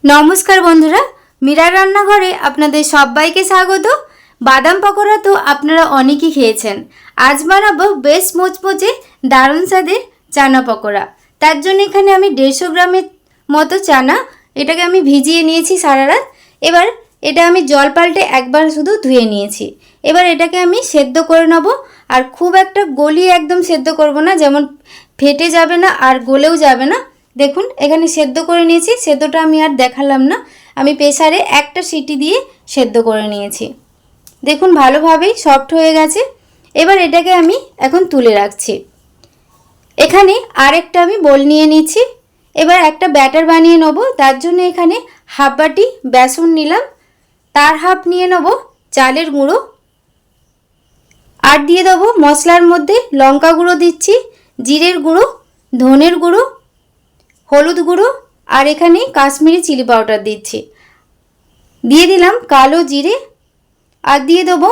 নমস্কার বন্ধুরা, মীরার রান্নাঘরে আপনাদের সবাইকে স্বাগত। বাদাম পকোড়া তো আপনারা অনেকেই খেয়েছেন। আজ বানাবো বেশ মুচমুচে দারুণ স্বাদের চানা পকোড়া। তার জন্য এখানে আমি 150 গ্রামের মতো চানা, এটাকে আমি ভিজিয়ে নিয়েছি সারা রাত। এবার এটা আমি জল পাল্টে একবার শুধু ধুয়ে নিয়েছি। এবার এটাকে আমি সেদ্ধ করে নেব। আর খুব একটা গলিয়ে একদম সেদ্ধ করব না, যেমন ফেটে যাবে না আর গলেও যাবে না। দেখুন এখানে সেদ্ধ করে নিয়েছি। সেদ্ধটা আমি আর দেখালাম না, আমি প্রেসারে একটা সিটি দিয়ে সেদ্ধ করে নিয়েছি। দেখুন ভালোভাবেই সফট হয়ে গেছে। এবার এটাকে আমি এখন তুলে রাখছি। এখানে আরেকটা আমি বোল নিয়ে নিচ্ছি। এবার একটা ব্যাটার বানিয়ে নেব। তার জন্য এখানে হাফ বাটি বেসন নিলাম, তার হাফ নিয়ে নেব চালের গুঁড়ো, আর দিয়ে দেবো মশলার মধ্যে লঙ্কা গুঁড়ো দিচ্ছি, জিরের গুঁড়ো, ধনের গুঁড়ো, হলুদ গুঁড়ো, আর এখানে কাশ্মীরি চিলি পাউডার দিচ্ছি। দিয়ে দিলাম কালো জিরে, আর দিয়ে দেবো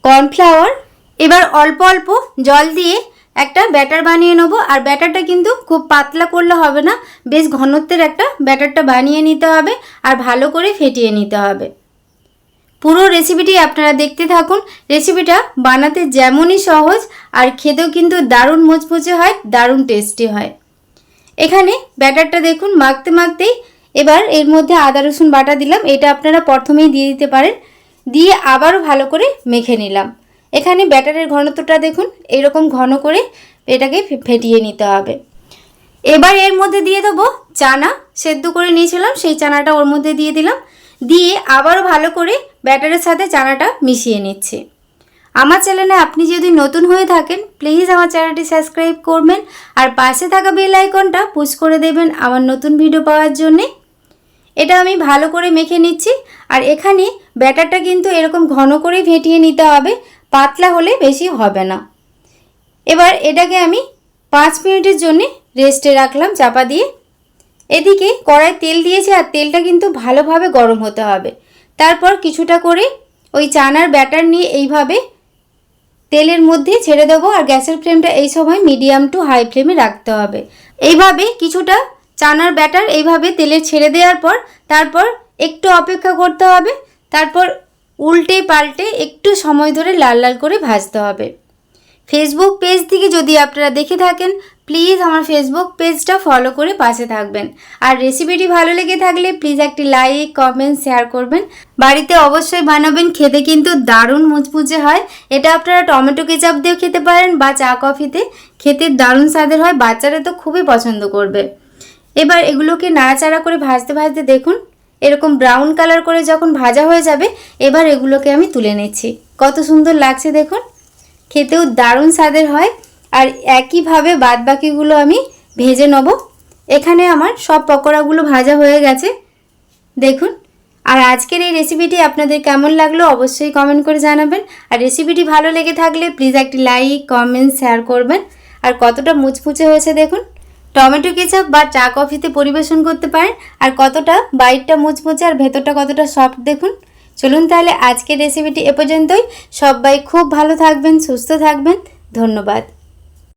কর্নফ্লাওয়ার। এবার অল্প অল্প জল দিয়ে একটা ব্যাটার বানিয়ে নেব। আর ব্যাটারটা কিন্তু খুব পাতলা করলে হবে না, বেশ ঘনত্বের একটা ব্যাটারটা বানিয়ে নিতে হবে আর ভালো করে ফেটিয়ে নিতে হবে। পুরো রেসিপিটি আপনারা দেখতে থাকুন। রেসিপিটা বানাতে যেমনই সহজ আর খেতেও কিন্তু দারুণ মুচমুচে হয়, দারুণ টেস্টি হয়। এখানে ব্যাটারটা দেখুন মাখতে মাখতেই এবার এর মধ্যে আদা রসুন বাটা দিলাম। এটা আপনারা প্রথমেই দিয়ে দিতে পারেন। দিয়ে আবারও ভালো করে মেখে নিলাম। এখানে ব্যাটারের ঘনত্বটা দেখুন, এরকম ঘন করে এটাকে ফেটিয়ে নিতে হবে। এবার এর মধ্যে দিয়ে দেবো চানা, সেদ্ধ করে নিয়েছিলাম সেই চানাটা ওর মধ্যে দিয়ে দিলাম। দিয়ে আবারও ভালো করে ব্যাটারের সাথে চানাটা মিশিয়ে নিচ্ছি। আমার চ্যানেলে আপনি যদি নতুন হয়ে থাকেন প্লিজ আমার চ্যানেলটি সাবস্ক্রাইব করবেন আর পাশে থাকা বেল আইকনটা পুশ করে দেবেন আমার নতুন ভিডিও পাওয়ার জন্যে। এটা আমি ভালো করে মেখে নিচ্ছি। আর এখানে ব্যাটারটা কিন্তু এরকম ঘন করে ফেটিয়ে নিতে হবে, পাতলা হলে বেশি হবে না। এবার এটাকে আমি 5 মিনিটের জন্য রেস্টে রাখলাম চাপা দিয়ে। এদিকে কড়াই তেল দিয়েছি আর তেলটা কিন্তু ভালোভাবে গরম হতে হবে। তারপর কিছুটা করে ওই চানার ব্যাটার নিয়ে এইভাবে তেলের মধ্যে ছেড়ে দেবো। আর গ্যাসের ফ্লেমটা এই সময় মিডিয়াম টু হাই ফ্লেমে রাখতে হবে। এইভাবে কিছুটা চানার ব্যাটার এইভাবে তেলে ছেড়ে দেওয়ার পর তারপর একটু অপেক্ষা করতে হবে। তারপর উল্টে পাল্টে একটু সময় ধরে লাল লাল করে ভাজতে হবে। ফেসবুক পেজ থেকে যদি আপনারা দেখে থাকেন প্লিজ আমার ফেসবুক পেজটা ফলো করে পাশে থাকবেন। আর রেসিপিটি ভালো লেগে থাকলে প্লিজ একটি লাইক, কমেন্ট, শেয়ার করবেন। বাড়িতে অবশ্যই বানাবেন, খেতে কিন্তু দারুণ মুচমুচে হয়। এটা আপনারা টমেটো কেচাপ দিয়েও খেতে পারেন বা চা কফিতে খেতে দারুণ স্বাদের হয়। বাচ্চারা তো খুবই পছন্দ করবে। এবার এগুলোকে নাড়াচাড়া করে ভাজতে ভাজতে দেখুন এরকম ব্রাউন কালার করে যখন ভাজা হয়ে যাবে এবার এগুলোকে আমি তুলে নিচ্ছি। কত সুন্দর লাগছে দেখুন, খেতেও দারুণ স্বাদের হয়। আর একইভাবে বাদবাকিগুলো আমি ভেজে নেব। এখানে আমার সব পকোড়াগুলো ভাজা হয়ে গেছে দেখুন। আর আজকের এই রেসিপিটি আপনাদের কেমন লাগলো অবশ্যই কমেন্ট করে জানাবেন। আর রেসিপিটি ভালো লেগে থাকলে প্লিজ একটি লাইক, কমেন্ট, শেয়ার করবেন। আর কতটা মুচমুচে হয়েছে দেখুন, টমেটো কেচাপ বা চা কফিতে পরিবেশন করতে পারেন। আর কতটা বাইরটা মুচমুচে আর ভেতরটা কতটা সফট দেখুন। চলুন তাহলে আজকের রেসিপিটি এ পর্যন্তই। সবাই খুব ভালো থাকবেন, সুস্থ থাকবেন। ধন্যবাদ।